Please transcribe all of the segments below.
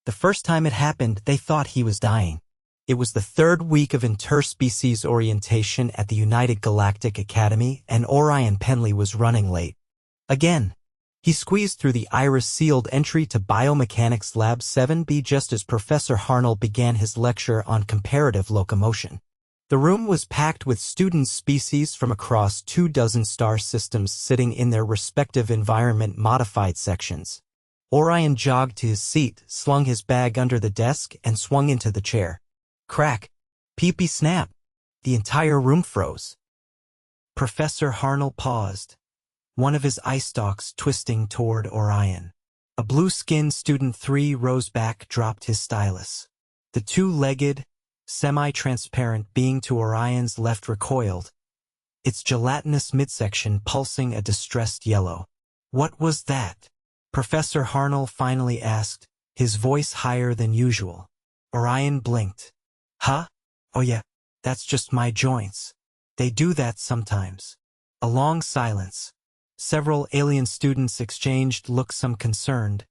The first time it happened, they thought he was dying. It was the third week of interspecies orientation at the United Galactic Academy, and Orion Penley was running late. Again. He squeezed through the iris-sealed entry to Biomechanics Lab 7B just as Professor Harnell began his lecture on comparative locomotion. The room was packed with student species from across 24 star systems sitting in their respective environment-modified sections. Orion jogged to his seat, slung his bag under the desk, and swung into the chair. Crack. Pee-pee snap. The entire room froze. Professor Harnell paused, one of his eye stalks twisting toward Orion. A blue-skinned student 3 rows back dropped his stylus. The two-legged, semi-transparent being to Orion's left recoiled, its gelatinous midsection pulsing a distressed yellow. What was that? Professor Harnell finally asked, his voice higher than usual. Orion blinked. Huh? Oh yeah, that's just my joints. They do that sometimes. A long silence. Several alien students exchanged looks, some concerned,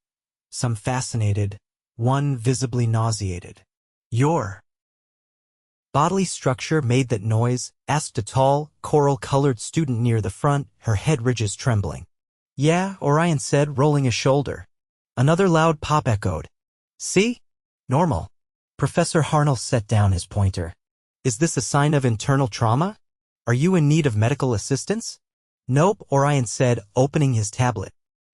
some fascinated, one visibly nauseated. Your bodily structure made that noise? Asked a tall, coral-colored student near the front, her head ridges trembling. Yeah, Orion said, rolling a shoulder. Another loud pop echoed. See? Normal. Professor Harnell set down his pointer. Is this a sign of internal trauma? Are you in need of medical assistance? Nope, Orion said, opening his tablet.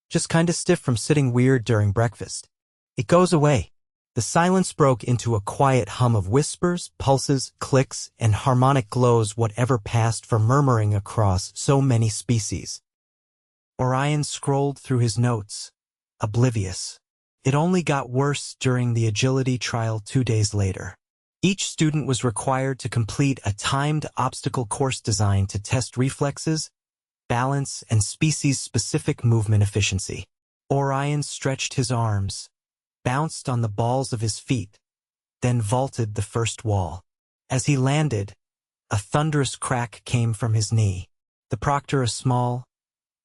Just kinda stiff from sitting weird during breakfast. It goes away. The silence broke into a quiet hum of whispers, pulses, clicks, and harmonic glows, whatever passed for murmuring across so many species. Orion scrolled through his notes, oblivious. It only got worse during the agility trial 2 days later. Each student was required to complete a timed obstacle course designed to test reflexes, balance, and species-specific movement efficiency. Orion stretched his arms, bounced on the balls of his feet, then vaulted the first wall. As he landed, a thunderous crack came from his knee. The proctor, a small,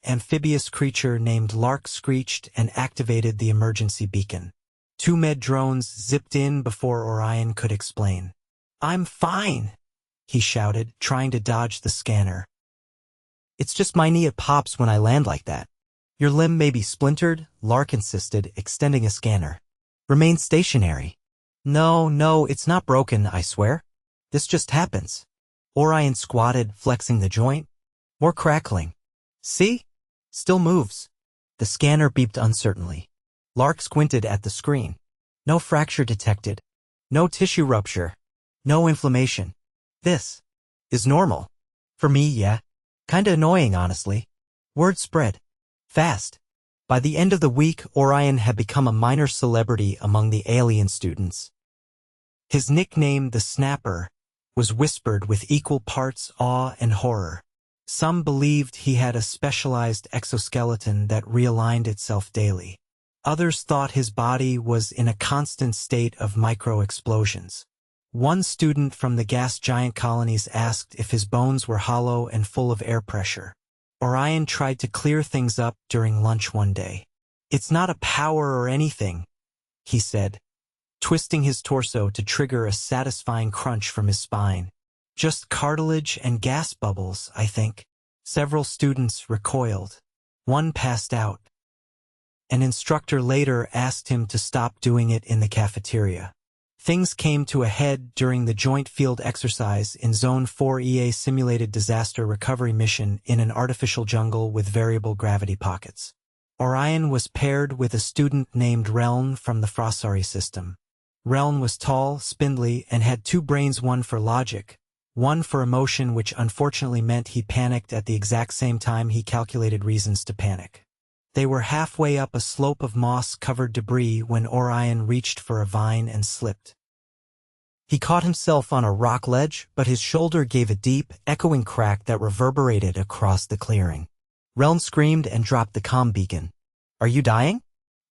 amphibious creature named Lark, screeched and activated the emergency beacon. 2 med drones zipped in before Orion could explain. I'm fine, he shouted, trying to dodge the scanner. It's just my knee, it pops when I land like that. Your limb may be splintered, Lark insisted, extending a scanner. Remain stationary. No, it's not broken, I swear. This just happens. Orion squatted, flexing the joint. More crackling. See? Still moves. The scanner beeped uncertainly. Lark squinted at the screen. No fracture detected. No tissue rupture. No inflammation. This is normal. For me, yeah. Kinda annoying, honestly. Word spread. Fast. By the end of the week, Orion had become a minor celebrity among the alien students. His nickname, the Snapper, was whispered with equal parts awe and horror. Some believed he had a specialized exoskeleton that realigned itself daily. Others thought his body was in a constant state of micro-explosions. One student from the gas giant colonies asked if his bones were hollow and full of air pressure. Orion tried to clear things up during lunch one day. It's not a power or anything, he said, twisting his torso to trigger a satisfying crunch from his spine. Just cartilage and gas bubbles, I think. Several students recoiled. One passed out. An instructor later asked him to stop doing it in the cafeteria. Things came to a head during the joint field exercise in Zone 4E, simulated disaster recovery mission in an artificial jungle with variable gravity pockets. Orion was paired with a student named Reln from the Frosari system. Reln was tall, spindly, and had 2 brains, one for logic, one for emotion, which unfortunately meant he panicked at the exact same time he calculated reasons to panic. They were halfway up a slope of moss-covered debris when Orion reached for a vine and slipped. He caught himself on a rock ledge, but his shoulder gave a deep, echoing crack that reverberated across the clearing. Reln screamed and dropped the comm beacon. Are you dying?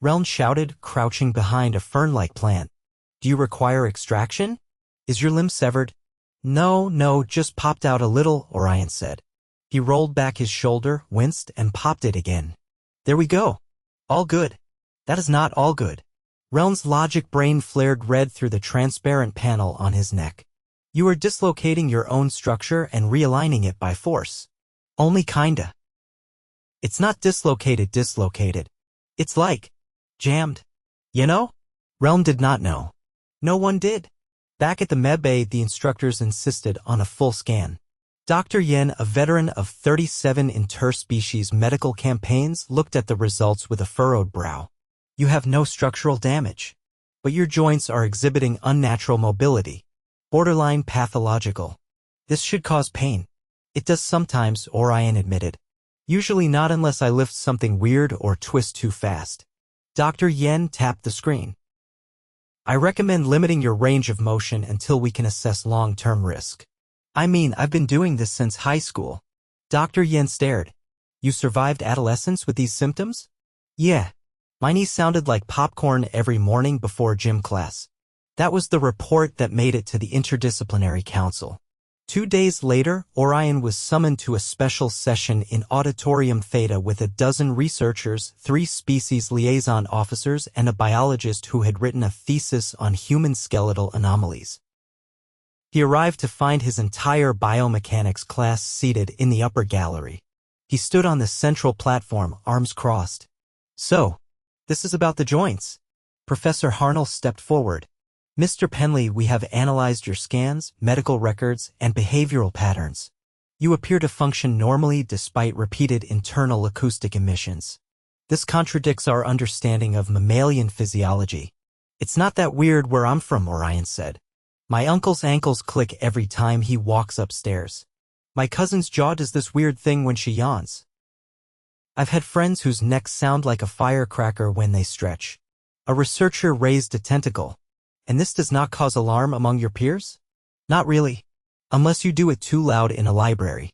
Reln shouted, crouching behind a fern-like plant. Do you require extraction? Is your limb severed? No, just popped out a little, Orion said. He rolled back his shoulder, winced, and popped it again. There we go. All good. That is not all good. Relm's logic brain flared red through the transparent panel on his neck. You are dislocating your own structure and realigning it by force. Only kinda. It's not dislocated. It's like jammed. You know? Relm did not know. No one did. Back at the medbay, the instructors insisted on a full scan. Dr. Yen, a veteran of 37 interspecies medical campaigns, looked at the results with a furrowed brow. You have no structural damage, but your joints are exhibiting unnatural mobility, borderline pathological. This should cause pain. It does sometimes, Orion admitted. Usually not unless I lift something weird or twist too fast. Dr. Yen tapped the screen. I recommend limiting your range of motion until we can assess long-term risk. I mean, I've been doing this since high school. Dr. Yen stared. You survived adolescence with these symptoms? Yeah. My knee sounded like popcorn every morning before gym class. That was the report that made it to the Interdisciplinary Council. 2 days later, Orion was summoned to a special session in Auditorium Theta with a dozen researchers, 3 species liaison officers, and a biologist who had written a thesis on human skeletal anomalies. He arrived to find his entire biomechanics class seated in the upper gallery. He stood on the central platform, arms crossed. So, this is about the joints. Professor Harnell stepped forward. Mr. Penley, we have analyzed your scans, medical records, and behavioral patterns. You appear to function normally despite repeated internal acoustic emissions. This contradicts our understanding of mammalian physiology. It's not that weird where I'm from, Orion said. My uncle's ankles click every time he walks upstairs. My cousin's jaw does this weird thing when she yawns. I've had friends whose necks sound like a firecracker when they stretch. A researcher raised a tentacle. And this does not cause alarm among your peers? Not really. Unless you do it too loud in a library.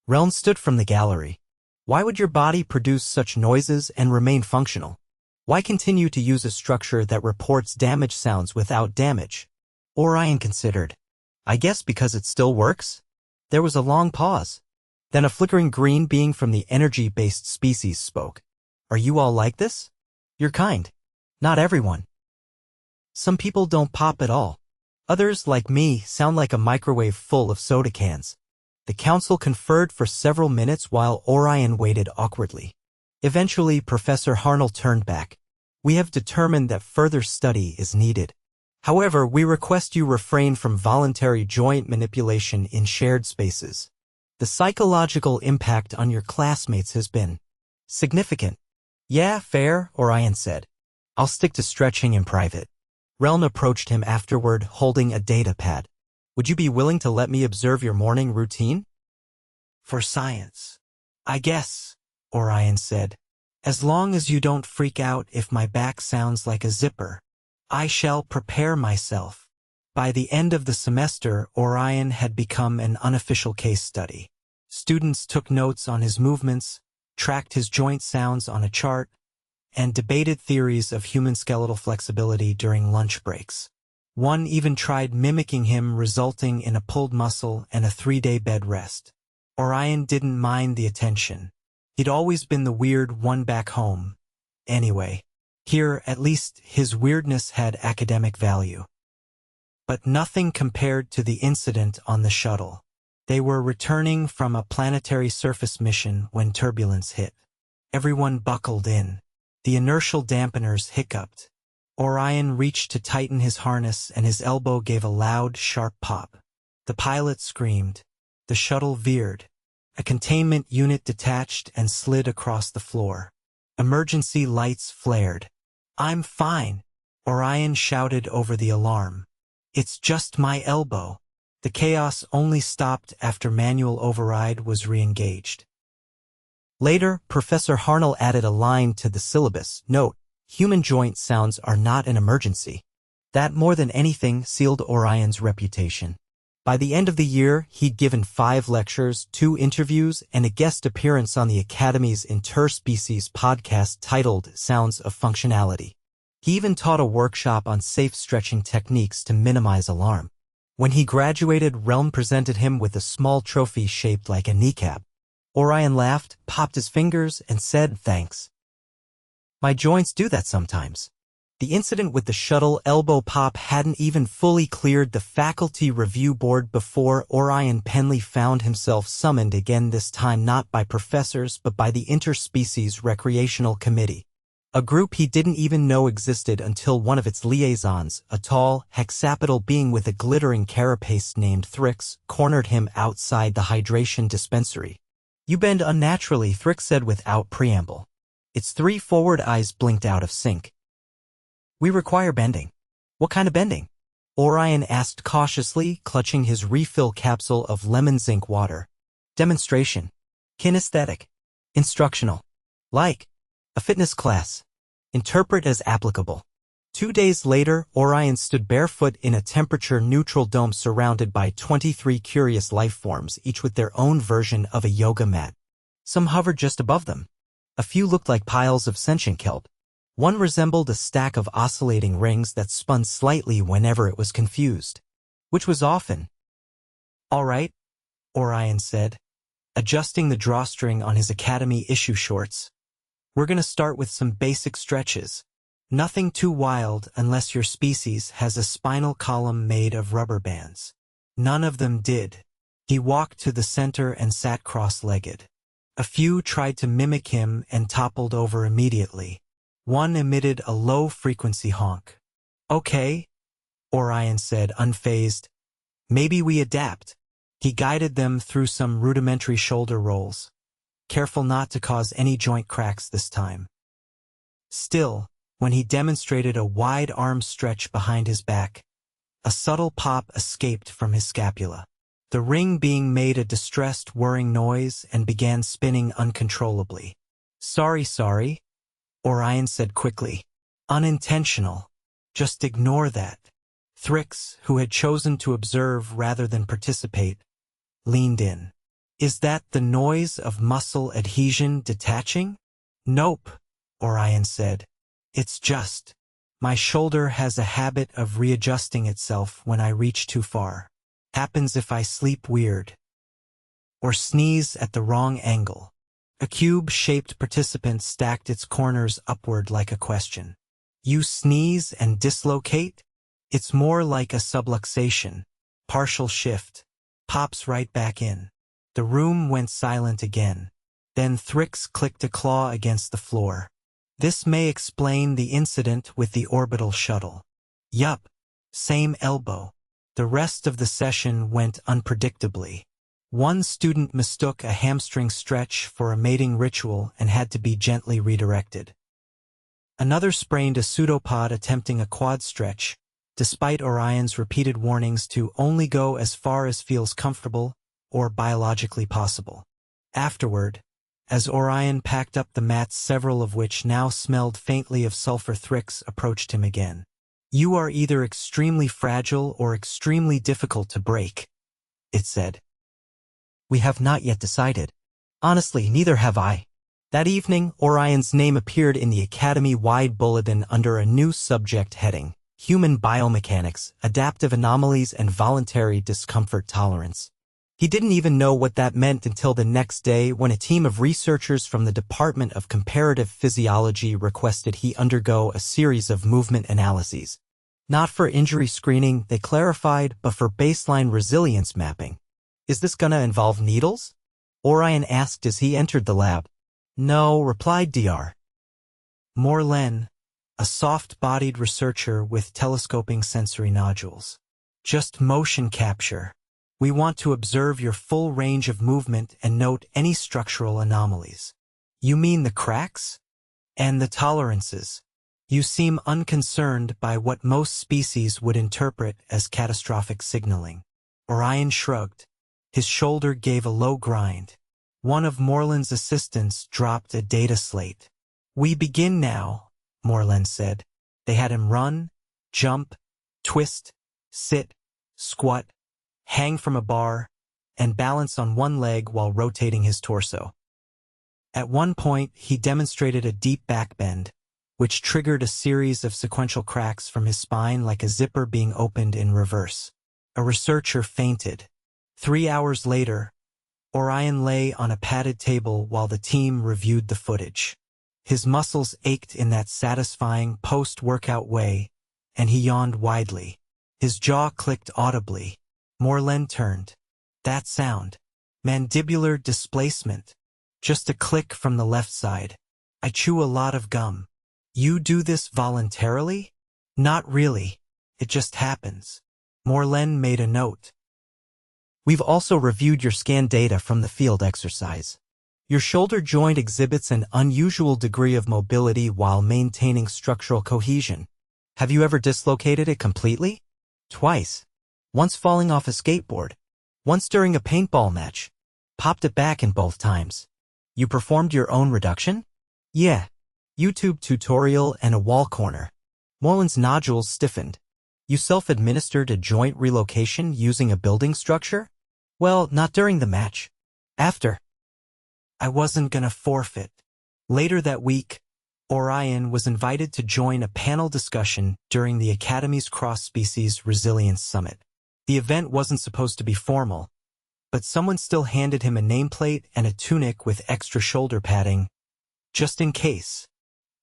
Relm stood from the gallery. Why would your body produce such noises and remain functional? Why continue to use a structure that reports damage sounds without damage? Orion considered. I guess because it still works? There was a long pause. Then a flickering green being from the energy-based species spoke. Are you all like this? You're kind. Not everyone. Some people don't pop at all. Others, like me, sound like a microwave full of soda cans. The council conferred for several minutes while Orion waited awkwardly. Eventually, Professor Harnell turned back. We have determined that further study is needed. However, we request you refrain from voluntary joint manipulation in shared spaces. The psychological impact on your classmates has been significant. Yeah, fair, Orion said. I'll stick to stretching in private. Relm approached him afterward, holding a data pad. Would you be willing to let me observe your morning routine? For science. I guess, Orion said. As long as you don't freak out if my back sounds like a zipper. I shall prepare myself. By the end of the semester, Orion had become an unofficial case study. Students took notes on his movements, tracked his joint sounds on a chart, and debated theories of human skeletal flexibility during lunch breaks. One even tried mimicking him, resulting in a pulled muscle and a 3-day bed rest. Orion didn't mind the attention. He'd always been the weird one back home. Anyway, here at least his weirdness had academic value. But nothing compared to the incident on the shuttle. They were returning from a planetary surface mission when turbulence hit. Everyone buckled in. The inertial dampeners hiccuped. Orion reached to tighten his harness and his elbow gave a loud, sharp pop. The pilot screamed. The shuttle veered. A containment unit detached and slid across the floor. Emergency lights flared. I'm fine, Orion shouted over the alarm. It's just my elbow. The chaos only stopped after manual override was re-engaged. Later, Professor Harnell added a line to the syllabus. Note, human joint sounds are not an emergency. That more than anything sealed Orion's reputation. By the end of the year, he'd given 5 lectures, 2 interviews, and a guest appearance on the Academy's interspecies podcast titled Sounds of Functionality. He even taught a workshop on safe stretching techniques to minimize alarm. When he graduated, Relm presented him with a small trophy shaped like a kneecap. Orion laughed, popped his fingers, and said, "Thanks. My joints do that sometimes." The incident with the shuttle elbow pop hadn't even fully cleared the faculty review board before Orion Penley found himself summoned again, this time not by professors but by the Interspecies Recreational Committee, a group he didn't even know existed until one of its liaisons, a tall, hexapadal being with a glittering carapace named Thrix, cornered him outside the hydration dispensary. "You bend unnaturally," Thrix said without preamble. Its 3 forward eyes blinked out of sync. "We require bending." "What kind of bending?" Orion asked cautiously, clutching his refill capsule of lemon zinc water. "Demonstration. Kinesthetic. Instructional. Like a fitness class. Interpret as applicable." 2 days later, Orion stood barefoot in a temperature-neutral dome surrounded by 23 curious life forms, each with their own version of a yoga mat. Some hovered just above them. A few looked like piles of sentient kelp. One resembled a stack of oscillating rings that spun slightly whenever it was confused, which was often. "All right," Orion said, adjusting the drawstring on his Academy issue shorts. "We're gonna start with some basic stretches. Nothing too wild unless your species has a spinal column made of rubber bands." None of them did. He walked to the center and sat cross-legged. A few tried to mimic him and toppled over immediately. One emitted a low-frequency honk. "Okay," Orion said, unfazed. "Maybe we adapt." He guided them through some rudimentary shoulder rolls, careful not to cause any joint cracks this time. Still, when he demonstrated a wide arm stretch behind his back, a subtle pop escaped from his scapula. The ring being made a distressed, whirring noise and began spinning uncontrollably. Sorry, Orion said quickly. "Unintentional. Just ignore that." Thrix, who had chosen to observe rather than participate, leaned in. "Is that the noise of muscle adhesion detaching?" "Nope," Orion said. "It's just my shoulder has a habit of readjusting itself when I reach too far. Happens if I sleep weird or sneeze at the wrong angle." A cube-shaped participant stacked its corners upward like a question. "You sneeze and dislocate?" "It's more like a subluxation. Partial shift. Pops right back in." The room went silent again. Then Thrix clicked a claw against the floor. "This may explain the incident with the orbital shuttle." "Yup. Same elbow." The rest of the session went unpredictably. One student mistook a hamstring stretch for a mating ritual and had to be gently redirected. Another sprained a pseudopod attempting a quad stretch, despite Orion's repeated warnings to only go as far as feels comfortable or biologically possible. Afterward, as Orion packed up the mats, several of which now smelled faintly of sulfur, Thrix approached him again. "You are either extremely fragile or extremely difficult to break," it said. "We have not yet decided. Honestly, neither have I." That evening, Orion's name appeared in the Academy-wide bulletin under a new subject heading: Human Biomechanics, Adaptive Anomalies and Voluntary Discomfort Tolerance. He didn't even know what that meant until the next day when a team of researchers from the Department of Comparative Physiology requested he undergo a series of movement analyses. Not for injury screening, they clarified, but for baseline resilience mapping. "Is this gonna involve needles?" Orion asked as he entered the lab. "No," replied Dr. Morlen, a soft-bodied researcher with telescoping sensory nodules. "Just motion capture. We want to observe your full range of movement and note any structural anomalies." "You mean the cracks?" "And the tolerances. You seem unconcerned by what most species would interpret as catastrophic signaling." Orion shrugged. His shoulder gave a low grind. One of Morlen's assistants dropped a data slate. "We begin now," Morlen said. They had him run, jump, twist, sit, squat, hang from a bar, and balance on one leg while rotating his torso. At one point, he demonstrated a deep backbend, which triggered a series of sequential cracks from his spine like a zipper being opened in reverse. A researcher fainted. 3 hours later, Orion lay on a padded table while the team reviewed the footage. His muscles ached in that satisfying post-workout way, and he yawned widely. His jaw clicked audibly. Morlen turned. That sound. Mandibular displacement. Just a click from the left side. I chew a lot of gum. You do this voluntarily? Not really. It just happens. Morlen made a note. We've also reviewed your scan data from the field exercise. Your shoulder joint exhibits an unusual degree of mobility while maintaining structural cohesion. Have you ever dislocated it completely? Twice. Once falling off a skateboard. Once during a paintball match. Popped it back in both times. You performed your own reduction? Yeah. YouTube tutorial and a wall corner. Morlen's nodules stiffened. You self-administered a joint relocation using a building structure? Well, not during the match. After. I wasn't gonna forfeit. Later that week, Orion was invited to join a panel discussion during the Academy's Cross-Species Resilience Summit. The event wasn't supposed to be formal, but someone still handed him a nameplate and a tunic with extra shoulder padding, just in case.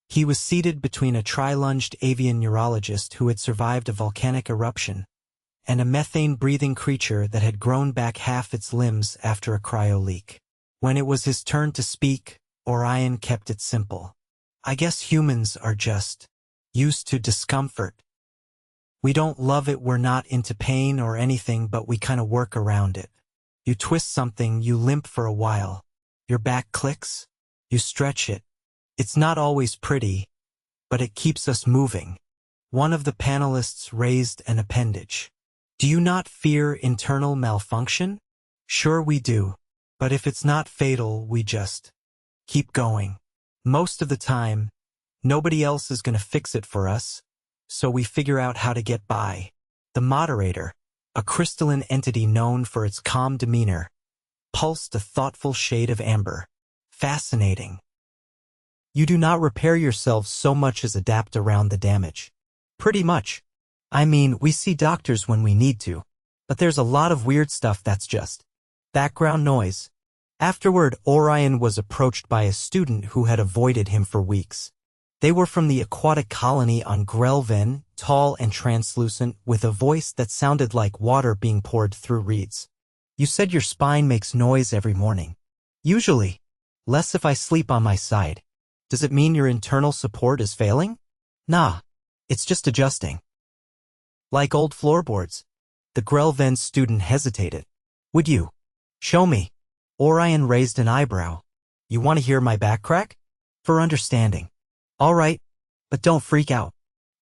He was seated between a tri-lunged avian neurologist who had survived a volcanic eruption and a methane-breathing creature that had grown back half its limbs after a cryo leak. When it was his turn to speak, Orion kept it simple. I guess humans are just used to discomfort. We don't love it, we're not into pain or anything, but we kind of work around it. You twist something, you limp for a while. Your back clicks, you stretch it. It's not always pretty, but it keeps us moving. One of the panelists raised an appendage. Do you not fear internal malfunction? Sure we do. But if it's not fatal, we just keep going. Most of the time, nobody else is going to fix it for us, so we figure out how to get by. The moderator, a crystalline entity known for its calm demeanor, pulsed a thoughtful shade of amber. Fascinating. You do not repair yourselves so much as adapt around the damage. Pretty much. I mean, we see doctors when we need to, but there's a lot of weird stuff that's just background noise. Afterward, Orion was approached by a student who had avoided him for weeks. They were from the aquatic colony on Grelven, tall and translucent, with a voice that sounded like water being poured through reeds. You said your spine makes noise every morning. Usually. Less if I sleep on my side. Does it mean your internal support is failing? Nah. It's just adjusting. Like old floorboards. The Grelven student hesitated. Would you show me? Orion raised an eyebrow. You want to hear my back crack? For understanding. All right, but don't freak out.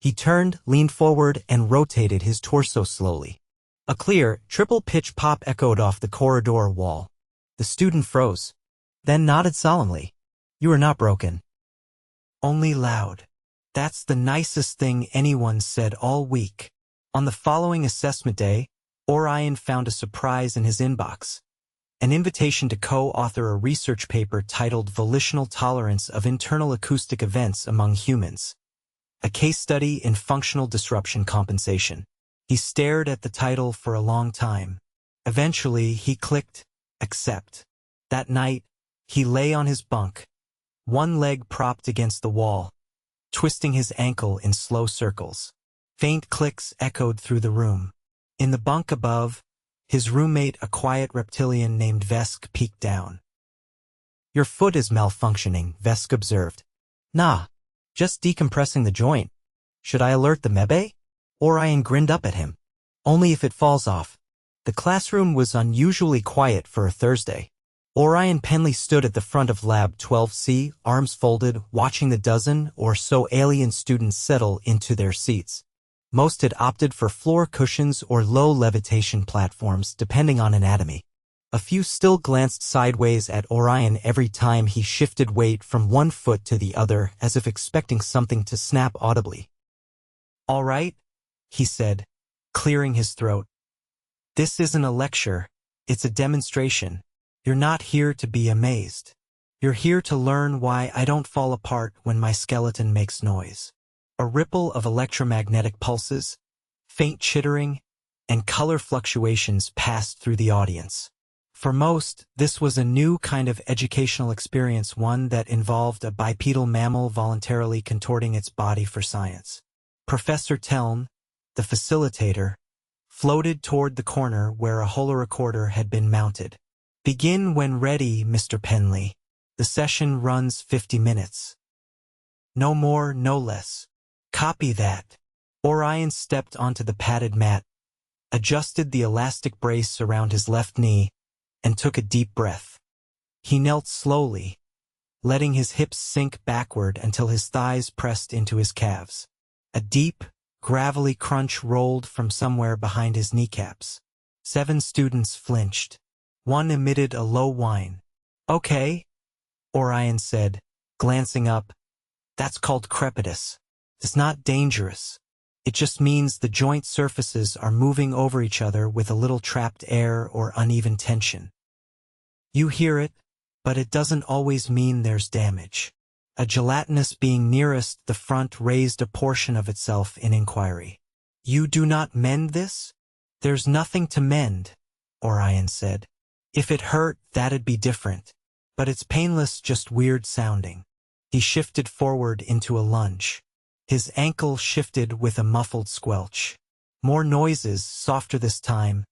He turned, leaned forward, and rotated his torso slowly. A clear, triple-pitch pop echoed off the corridor wall. The student froze, then nodded solemnly. You are not broken. Only loud. That's the nicest thing anyone said all week. On the following assessment day, Orion found a surprise in his inbox. An invitation to co-author a research paper titled Volitional Tolerance of Internal Acoustic Events Among Humans. A case study in functional disruption compensation. He stared at the title for a long time. Eventually, he clicked accept. That night, he lay on his bunk, one leg propped against the wall, twisting his ankle in slow circles. Faint clicks echoed through the room. In the bunk above, his roommate, a quiet reptilian named Vesk, peeked down. Your foot is malfunctioning, Vesk observed. Nah, just decompressing the joint. Should I alert the Mebe? Orion grinned up at him. Only if it falls off. The classroom was unusually quiet for a Thursday. Orion Penley stood at the front of Lab 12C, arms folded, watching the dozen or so alien students settle into their seats. Most had opted for floor cushions or low levitation platforms, depending on anatomy. A few still glanced sideways at Orion every time he shifted weight from one foot to the other, as if expecting something to snap audibly. All right, he said, clearing his throat. This isn't a lecture, it's a demonstration. You're not here to be amazed. You're here to learn why I don't fall apart when my skeleton makes noise. A ripple of electromagnetic pulses, faint chittering, and color fluctuations passed through the audience. For most, this was a new kind of educational experience, one that involved a bipedal mammal voluntarily contorting its body for science. Professor Teln, the facilitator, floated toward the corner where a holorecorder had been mounted. "Begin when ready, Mr. Penley. The session runs 50 minutes. No more, no less." "Copy that." Orion stepped onto the padded mat, adjusted the elastic brace around his left knee, and took a deep breath. He knelt slowly, letting his hips sink backward until his thighs pressed into his calves. A deep, gravelly crunch rolled from somewhere behind his kneecaps. 7 students flinched. One emitted a low whine. "Okay," Orion said, glancing up. "That's called crepitus. It's not dangerous. It just means the joint surfaces are moving over each other with a little trapped air or uneven tension. You hear it, but it doesn't always mean there's damage." A gelatinous being nearest the front raised a portion of itself in inquiry. "You do not mend this?" "There's nothing to mend," Orion said. "If it hurt, that'd be different. But it's painless, just weird sounding." He shifted forward into a lunge. His ankle shifted with a muffled squelch. More noises, softer this time,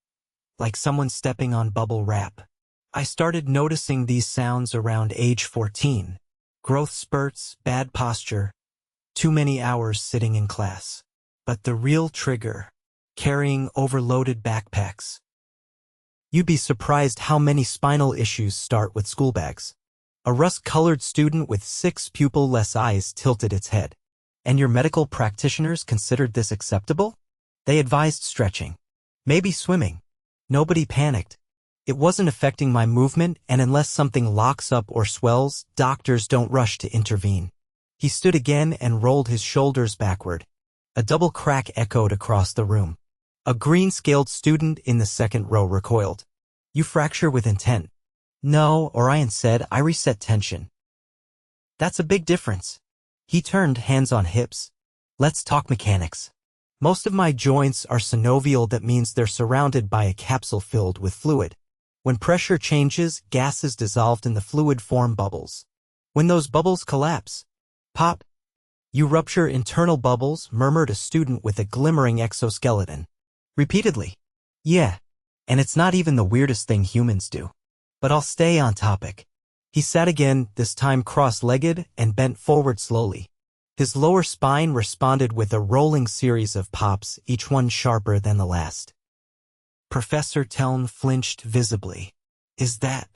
like someone stepping on bubble wrap. "I started noticing these sounds around age 14. Growth spurts, bad posture, too many hours sitting in class. But the real trigger, carrying overloaded backpacks. You'd be surprised how many spinal issues start with school bags." A rust-colored student with 6 pupil-less eyes tilted its head. "And your medical practitioners considered this acceptable?" "They advised stretching. Maybe swimming." Nobody panicked. "It wasn't affecting my movement, and unless something locks up or swells, doctors don't rush to intervene." He stood again and rolled his shoulders backward. A double crack echoed across the room. A green-scaled student in the second row recoiled. "You fracture with intent." "No," Orion said, "I reset tension." "That's a big difference." He turned, hands on hips. "Let's talk mechanics. Most of my joints are synovial. That means they're surrounded by a capsule filled with fluid. When pressure changes, gases dissolved in the fluid form bubbles. When those bubbles collapse, pop. You rupture internal bubbles," murmured a student with a glimmering exoskeleton. "Repeatedly." "Yeah, and it's not even the weirdest thing humans do. But I'll stay on topic." He sat again, this time cross-legged, and bent forward slowly. His lower spine responded with a rolling series of pops, each one sharper than the last. Professor Teln flinched visibly. "Is that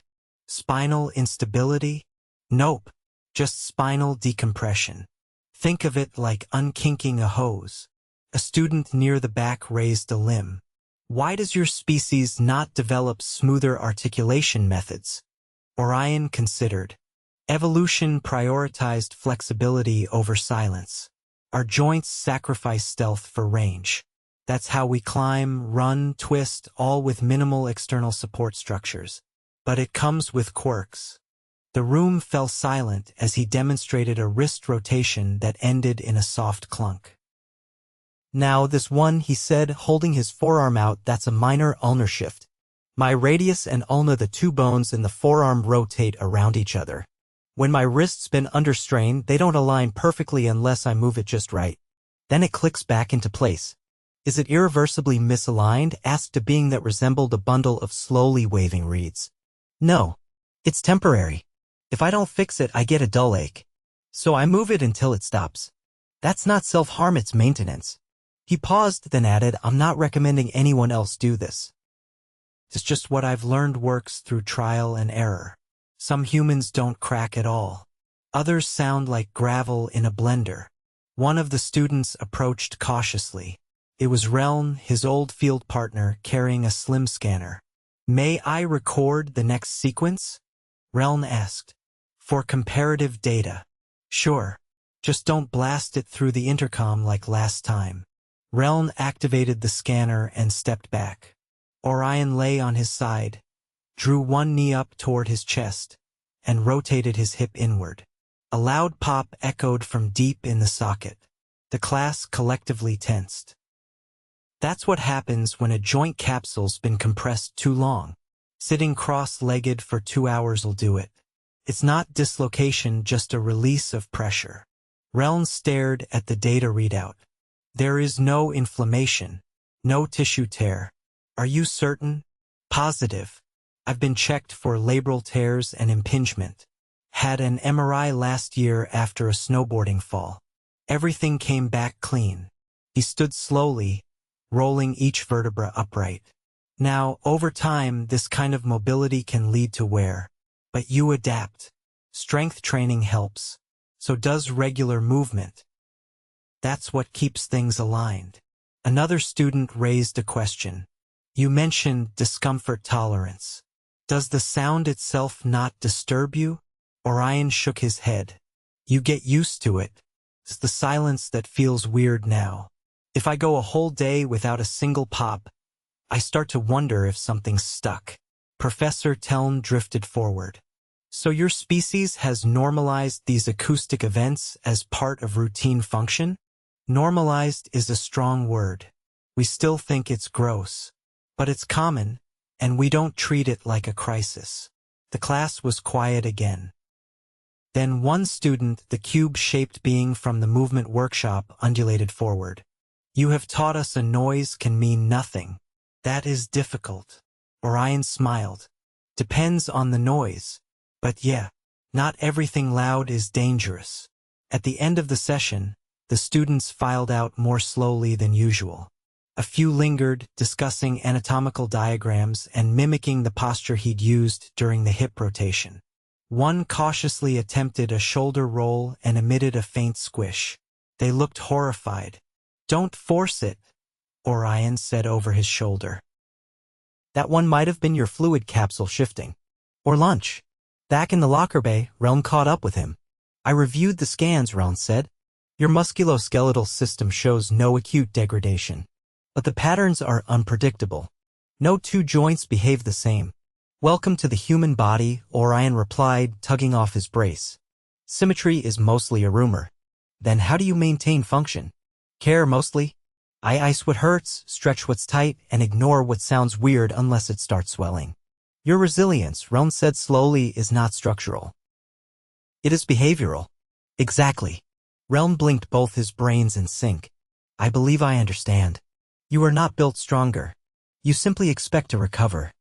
spinal instability?" "Nope, just spinal decompression. Think of it like unkinking a hose." A student near the back raised a limb. "Why does your species not develop smoother articulation methods?" Orion considered. "Evolution prioritized flexibility over silence. Our joints sacrifice stealth for range. That's how we climb, run, twist, all with minimal external support structures. But it comes with quirks." The room fell silent as he demonstrated a wrist rotation that ended in a soft clunk. "Now this one," he said, holding his forearm out, "that's a minor ulnar shift. My radius and ulna, the 2 bones in the forearm, rotate around each other. When my wrist's been under strain, they don't align perfectly unless I move it just right. Then it clicks back into place." "Is it irreversibly misaligned?" asked a being that resembled a bundle of slowly waving reeds. "No, it's temporary. If I don't fix it, I get a dull ache. So I move it until it stops. That's not self-harm, it's maintenance." He paused, then added, "I'm not recommending anyone else do this. It's just what I've learned works through trial and error. Some humans don't crack at all. Others sound like gravel in a blender." One of the students approached cautiously. It was Reln, his old field partner, carrying a slim scanner. "May I record the next sequence?" Reln asked. "For comparative data." "Sure. Just don't blast it through the intercom like last time." Reln activated the scanner and stepped back. Orion lay on his side, drew one knee up toward his chest, and rotated his hip inward. A loud pop echoed from deep in the socket. The class collectively tensed. "That's what happens when a joint capsule's been compressed too long," Sitting cross-legged for 2 hours will do it. It's not dislocation, just a release of pressure. Reln stared at the data readout. There is no inflammation, no tissue tear. Are you certain? Positive. I've been checked for labral tears and impingement. Had an MRI last year after a snowboarding fall. Everything came back clean. He stood slowly, rolling each vertebra upright. Now, over time, this kind of mobility can lead to wear. But you adapt. Strength training helps. So does regular movement. That's what keeps things aligned. Another student raised a question. You mentioned discomfort tolerance. Does the sound itself not disturb you? Orion shook his head. You get used to it. It's the silence that feels weird now. If I go a whole day without a single pop, I start to wonder if something's stuck. Professor Teln drifted forward. So your species has normalized these acoustic events as part of routine function? Normalized is a strong word. We still think it's gross. But it's common, and we don't treat it like a crisis. The class was quiet again. Then one student, the cube-shaped being from the movement workshop, undulated forward. You have taught us a noise can mean nothing. That is difficult. Orion smiled. Depends on the noise. But yeah, not everything loud is dangerous. At the end of the session, the students filed out more slowly than usual. A few lingered, discussing anatomical diagrams and mimicking the posture he'd used during the hip rotation. One cautiously attempted a shoulder roll and emitted a faint squish. They looked horrified. Don't force it, Orion said over his shoulder. That one might have been your fluid capsule shifting. Or lunch. Back in the locker bay, Reln caught up with him. I reviewed the scans, Reln said. Your musculoskeletal system shows no acute degradation. But the patterns are unpredictable. No two joints behave the same. Welcome to the human body, Orion replied, tugging off his brace. Symmetry is mostly a rumor. Then how do you maintain function? Care mostly. I ice what hurts, stretch what's tight, and ignore what sounds weird unless it starts swelling. Your resilience, Reln said slowly, is not structural. It is behavioral. Exactly. Reln blinked, both his brains in sync. I believe I understand. You are not built stronger. You simply expect to recover.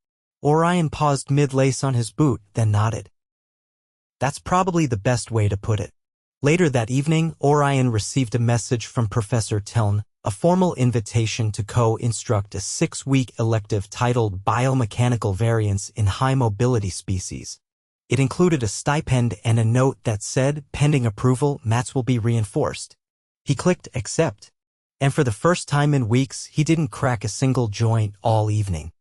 Orion paused mid-lace on his boot, then nodded. That's probably the best way to put it. Later that evening, Orion received a message from Professor Teln, a formal invitation to co-instruct a 6-week elective titled Biomechanical Variants in High Mobility Species. It included a stipend and a note that said, pending approval, mats will be reinforced. He clicked accept. And for the first time in weeks, he didn't crack a single joint all evening.